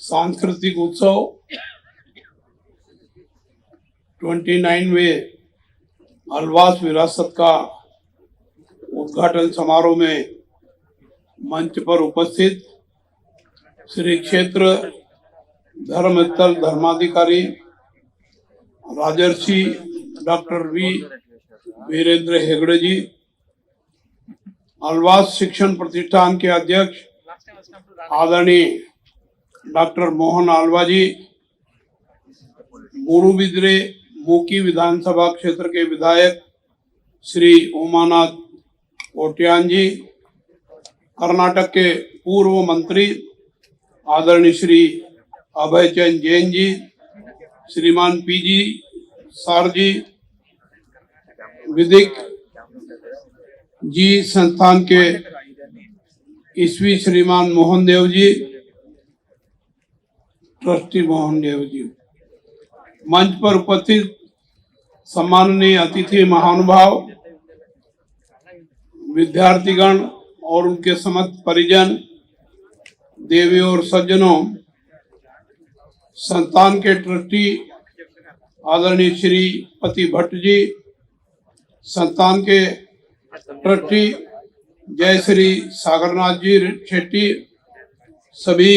सांस्कृतिक उत्सव 29वें अलवास विरासत का उद्घाटन समारोह में मंच पर उपस्थित श्री क्षेत्र धर्मस्थल धर्माधिकारी राजर्षि डॉक्टर वीरेंद्र हेगड़े जी, अलवास शिक्षण प्रतिष्ठान के अध्यक्ष आदरणीय डॉक्टर मोहन आलवा जी, मूडुबिद्रे मूकी विधानसभा क्षेत्र के विधायक श्री उमानाथ कोट्यान जी, कर्नाटक के पूर्व मंत्री आदरणीय श्री अभय चंद जैन जी, श्रीमान पीजी सारजी, विधिक जी संस्थान के ईस्वी श्रीमान मोहन देव जी, ट्रस्टी मोहन देव जी, मंच पर उपस्थित सम्माननीय अतिथि महानुभाव, विद्यार्थीगण और उनके समस्त परिजन, देवी और सज्जनों, संस्थान के ट्रस्टी आदरणीय श्री पति भट्ट जी, संस्थान के ट्रस्टी जय श्री सागरनाथ जी शेट्टी, सभी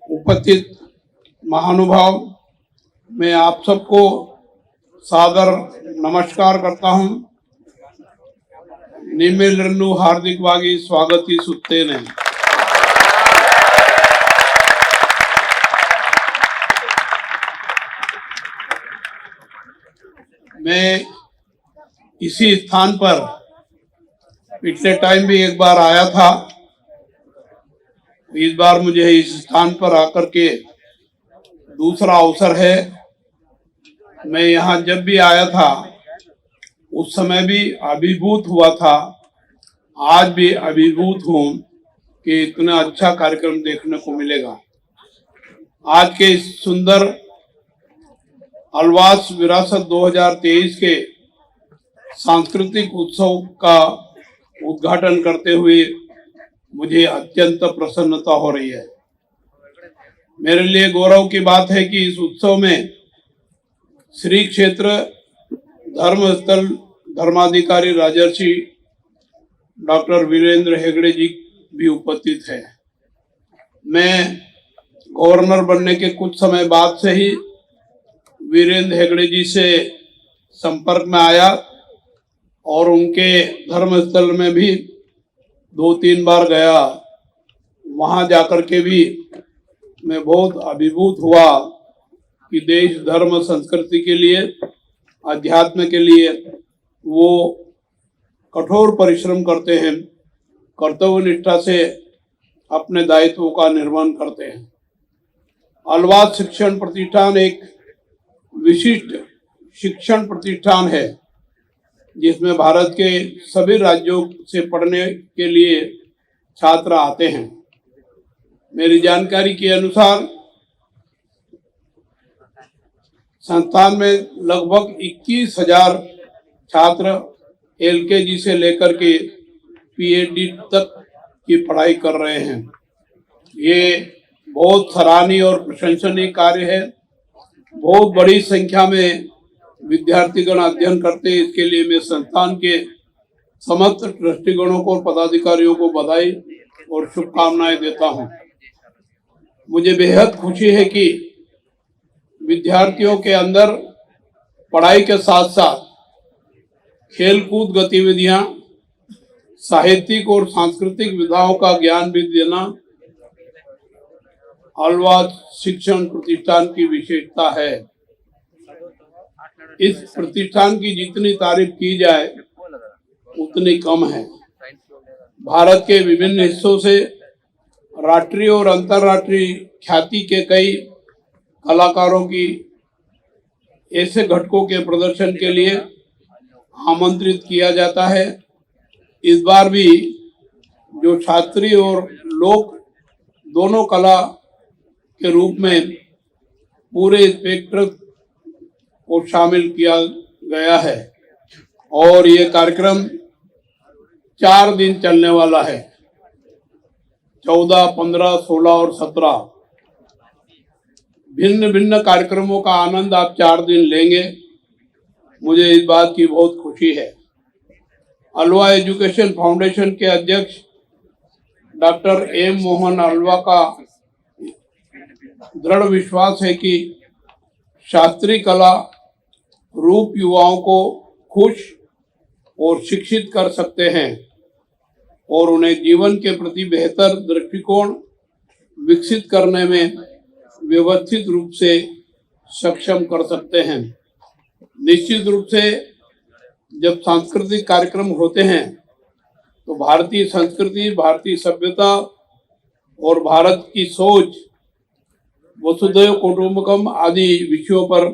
उपस्थित महानुभाव, मैं आप सबको सादर नमस्कार करता हूं। निम्मेलरन्नु हार्दिकವಾಗಿ स्वागतिಸುತ್ತೇನೆ। मैं इसी स्थान पर पिछले टाइम भी एक बार आया था। इस बार मुझे इस स्थान पर आकर के दूसरा अवसर है। मैं यहाँ जब भी आया था उस समय भी अभिभूत हुआ था, आज भी अभिभूत हूँ कि इतना अच्छा कार्यक्रम देखने को मिलेगा। आज के इस सुंदर अलवास विरासत 2023 के सांस्कृतिक उत्सव का उद्घाटन करते हुए मुझे अत्यंत प्रसन्नता हो रही है। मेरे लिए गौरव की बात है कि इस उत्सव में श्री क्षेत्र धर्मस्थल धर्माधिकारी राजर्षि डॉक्टर वीरेंद्र हेगड़े जी भी उपस्थित है। मैं गवर्नर बनने के कुछ समय बाद से ही वीरेंद्र हेगड़े जी से संपर्क में आया और उनके धर्मस्थल में भी 2-3 बार गया। वहां जाकर के भी मैं बहुत अभिभूत हुआ कि देश धर्म संस्कृति के लिए, अध्यात्म के लिए वो कठोर परिश्रम करते हैं, कर्तव्य निष्ठा से अपने दायित्वों का निर्वहन करते हैं। अलवास शिक्षण प्रतिष्ठान एक विशिष्ट शिक्षण प्रतिष्ठान है जिसमें भारत के सभी राज्यों से पढ़ने के लिए छात्र आते हैं। मेरी जानकारी के अनुसार संस्थान में लगभग 21,000 छात्र एलकेजी से लेकर के पीएचडी तक की पढ़ाई कर रहे हैं। ये बहुत सराहनीय और प्रशंसनीय कार्य है। बहुत बड़ी संख्या में विद्यार्थीगण अध्ययन करते हैं। इसके लिए मैं संस्थान के समस्त ट्रस्टीगणों को और पदाधिकारियों को बधाई और शुभकामनाएं देता हूं। मुझे बेहद खुशी है कि विद्यार्थियों के अंदर पढ़ाई के साथ साथ खेलकूद गतिविधियां, साहित्यिक और सांस्कृतिक विधाओं का ज्ञान भी देना अलवास शिक्षण प्रतिष्ठान की विशेषता है। इस प्रतिष्ठान की जितनी तारीफ की जाए उतनी कम है। भारत के विभिन्न हिस्सों से राष्ट्रीय और अंतर्राष्ट्रीय ख्याति के कई कलाकारों की ऐसे घटकों के प्रदर्शन के लिए आमंत्रित किया जाता है। इस बार भी जो शास्त्रीय और लोक दोनों कला के रूप में पूरे स्पेक्ट्रम को शामिल किया गया है और ये कार्यक्रम 4 दिन चलने वाला है। 14, 15, 16 और 17 भिन्न भिन्न कार्यक्रमों का आनंद आप 4 दिन लेंगे, मुझे इस बात की बहुत खुशी है। अलवा एजुकेशन फाउंडेशन के अध्यक्ष डॉक्टर एम मोहन अलवा का दृढ़ विश्वास है कि शास्त्रीय कला रूप युवाओं को खुश और शिक्षित कर सकते हैं और उन्हें जीवन के प्रति बेहतर दृष्टिकोण विकसित करने में व्यवस्थित रूप से सक्षम कर सकते हैं। निश्चित रूप से जब सांस्कृतिक कार्यक्रम होते हैं तो भारतीय संस्कृति, भारतीय सभ्यता और भारत की सोच, वसुधैव कुटुंबकम आदि विषयों पर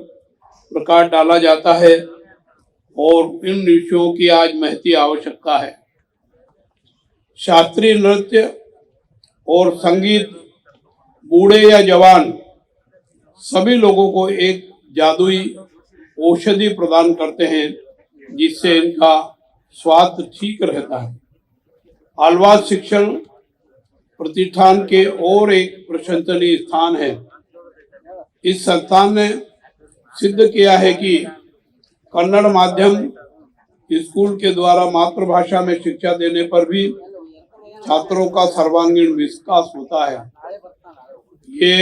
प्रकाश डाला जाता है और इन विषयों की आज महती आवश्यकता है। शास्त्रीय नृत्य और संगीत बूढ़े या जवान सभी लोगों को एक जादुई औषधि प्रदान करते हैं जिससे इनका स्वास्थ्य ठीक रहता है। अलवा शिक्षण प्रतिष्ठान के और एक प्रशंसनीय स्थान है। इस संस्थान ने सिद्ध किया है कि कन्नड़ माध्यम स्कूल के द्वारा मातृभाषा में शिक्षा देने पर भी छात्रों का सर्वांगीण विकास होता है। ये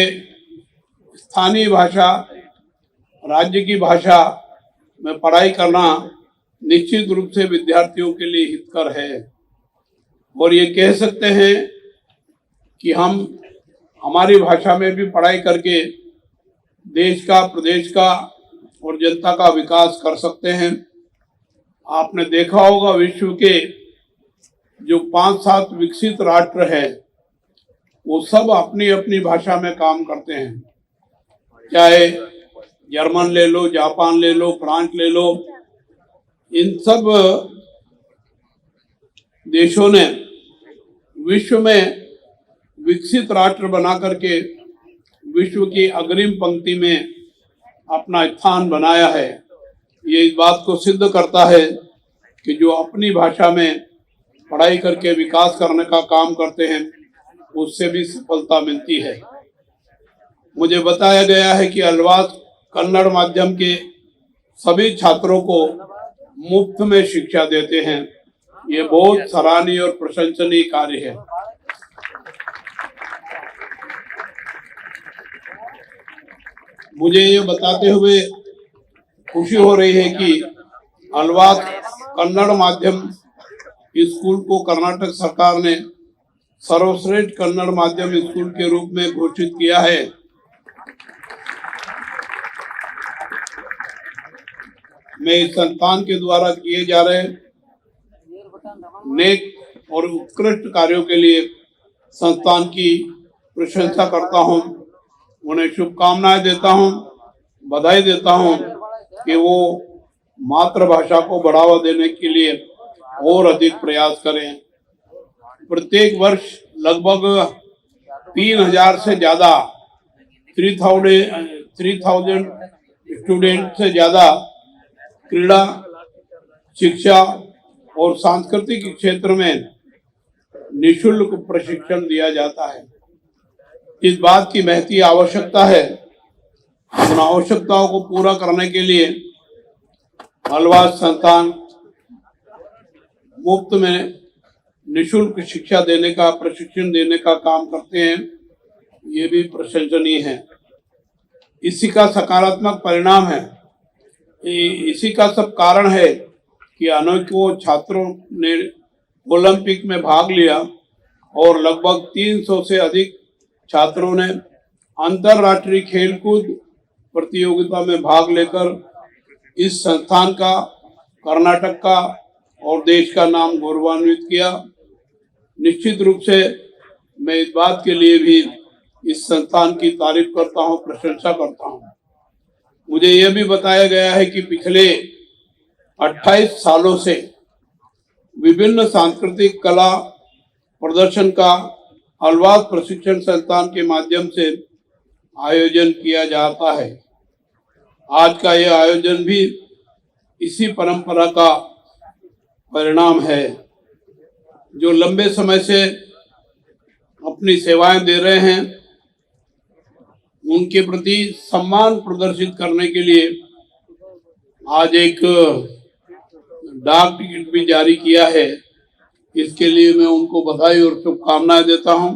स्थानीय भाषा, राज्य की भाषा में पढ़ाई करना निश्चित रूप से विद्यार्थियों के लिए हितकर है और ये कह सकते हैं कि हम हमारी भाषा में भी पढ़ाई करके देश का, प्रदेश का और जनता का विकास कर सकते हैं। आपने देखा होगा विश्व के जो 5-7 विकसित राष्ट्र है वो सब अपनी अपनी भाषा में काम करते हैं। चाहे जर्मन ले लो, जापान ले लो, फ्रांस ले लो, इन सब देशों ने विश्व में विकसित राष्ट्र बना करके विश्व की अग्रिम पंक्ति में अपना स्थान बनाया है। ये इस बात को सिद्ध करता है कि जो अपनी भाषा में पढ़ाई करके विकास करने का काम करते हैं उससे भी सफलता मिलती है। मुझे बताया गया है कि अलवा कन्नड़ माध्यम के सभी छात्रों को मुफ्त में शिक्षा देते हैं। ये बहुत सराहनीय और प्रशंसनीय कार्य है। मुझे ये बताते हुए खुशी हो रही है कि अलवा कन्नड़ माध्यम स्कूल को कर्नाटक सरकार ने सर्वश्रेष्ठ कन्नड़ माध्यम स्कूल के रूप में घोषित किया है। मैं इस संस्थान के द्वारा किए जा रहे नेक और उत्कृष्ट कार्यों के लिए संस्थान की प्रशंसा करता हूं, उन्हें शुभकामनाएं देता हूं, बधाई देता हूं कि वो मातृभाषा को बढ़ावा देने के लिए और अधिक प्रयास करें। प्रत्येक वर्ष लगभग 3000 से ज्यादा 3000 स्टूडेंट से ज्यादा क्रीड़ा, शिक्षा और सांस्कृतिक क्षेत्र में निःशुल्क प्रशिक्षण दिया जाता है। इस बात की महती आवश्यकता है। उन आवश्यकताओं को पूरा करने के लिए अलवा संस्थान मुफ्त में निःशुल्क शिक्षा देने का, प्रशिक्षण देने का काम करते हैं। ये भी प्रशंसनीय है। इसी का सकारात्मक परिणाम है, इसी का सब कारण है कि अनेकों छात्रों ने ओलंपिक में भाग लिया और लगभग 300 से अधिक छात्रों ने अंतर्राष्ट्रीय खेलकूद प्रतियोगिता में भाग लेकर इस संस्थान का, कर्नाटक का और देश का नाम गौरवान्वित किया। निश्चित रूप से मैं इस बात के लिए भी इस संस्थान की तारीफ करता हूं, प्रशंसा करता हूं। मुझे यह भी बताया गया है कि पिछले 28 सालों से विभिन्न सांस्कृतिक कला प्रदर्शन का अलवा प्रशिक्षण संस्थान के माध्यम से आयोजन किया जाता है। आज का यह आयोजन भी इसी परंपरा का परिणाम है। जो लंबे समय से अपनी सेवाएं दे रहे हैं उनके प्रति सम्मान प्रदर्शित करने के लिए आज एक डाक टिकट भी जारी किया है। इसके लिए मैं उनको बधाई और शुभकामनाएं देता हूं।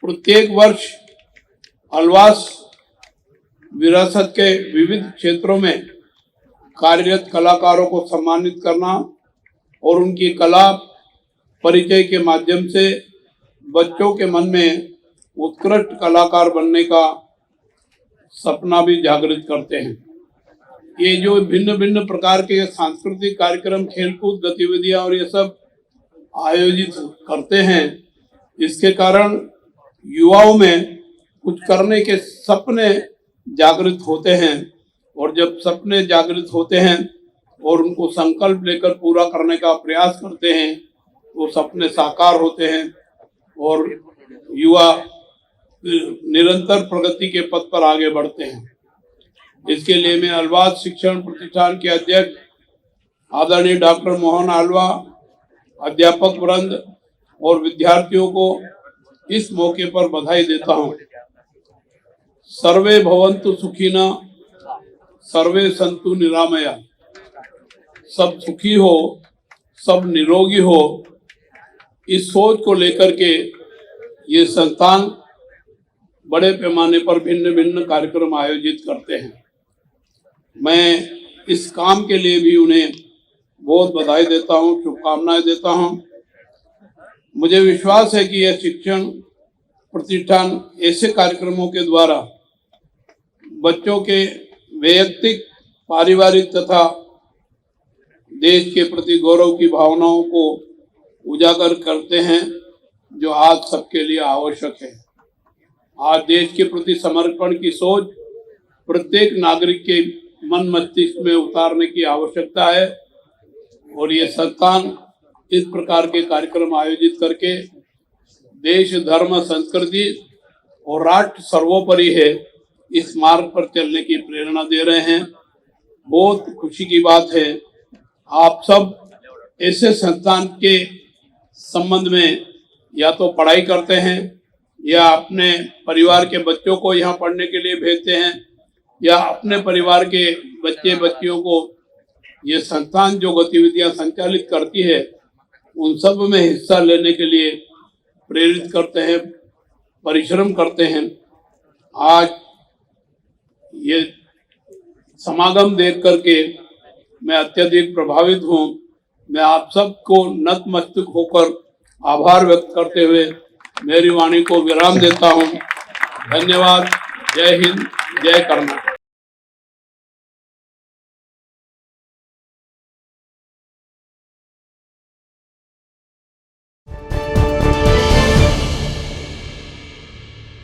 प्रत्येक वर्ष अलवास विरासत के विविध क्षेत्रों में कार्यरत कलाकारों को सम्मानित करना और उनकी कला परिचय के माध्यम से बच्चों के मन में उत्कृष्ट कलाकार बनने का सपना भी जागृत करते हैं। ये जो भिन्न भिन्न प्रकार के सांस्कृतिक कार्यक्रम, खेलकूद गतिविधियां और ये सब आयोजित करते हैं, इसके कारण युवाओं में कुछ करने के सपने जागृत होते हैं और जब सपने जागृत होते हैं और उनको संकल्प लेकर पूरा करने का प्रयास करते हैं तो सपने साकार होते हैं और युवा निरंतर प्रगति के पथ पर आगे बढ़ते हैं। इसके लिए मैं अलवास शिक्षण प्रतिष्ठान के अध्यक्ष आदरणीय डॉक्टर मोहन आलवा, अध्यापक वृंद और विद्यार्थियों को इस मौके पर बधाई देता हूं। सर्वे भवन्तु सुखिनः, सर्वे सन्तु निरामया। सब सुखी हो, सब निरोगी हो, इस सोच को लेकर के ये संस्थान बड़े पैमाने पर भिन्न भिन्न कार्यक्रम आयोजित करते हैं। मैं इस काम के लिए भी उन्हें बहुत बधाई देता हूं, शुभकामनाएं देता हूं। मुझे विश्वास है कि यह शिक्षण प्रतिष्ठान ऐसे कार्यक्रमों के द्वारा बच्चों के वैयक्तिक, पारिवारिक तथा देश के प्रति गौरव की भावनाओं को उजागर करते हैं, जो आज सबके लिए आवश्यक है। आज देश के प्रति समर्पण की सोच प्रत्येक नागरिक के मन मस्तिष्क में उतारने की आवश्यकता है और ये संस्थान इस प्रकार के कार्यक्रम आयोजित करके देश, धर्म, संस्कृति और राष्ट्र सर्वोपरि है, इस मार्ग पर चलने की प्रेरणा दे रहे हैं। बहुत खुशी की बात है। आप सब ऐसे संस्थान के संबंध में या तो पढ़ाई करते हैं या अपने परिवार के बच्चों को यहाँ पढ़ने के लिए भेजते हैं या अपने परिवार के बच्चे बच्चियों को ये संस्थान जो गतिविधियां संचालित करती है उन सब में हिस्सा लेने के लिए प्रेरित करते हैं, परिश्रम करते हैं। आज ये समागम देख करके मैं अत्यधिक प्रभावित हूँ। मैं आप सबको नतमस्तक होकर आभार व्यक्त करते हुए मेरी वाणी को विराम देता हूँ। धन्यवाद। जय हिंद, जय कर्नाटक।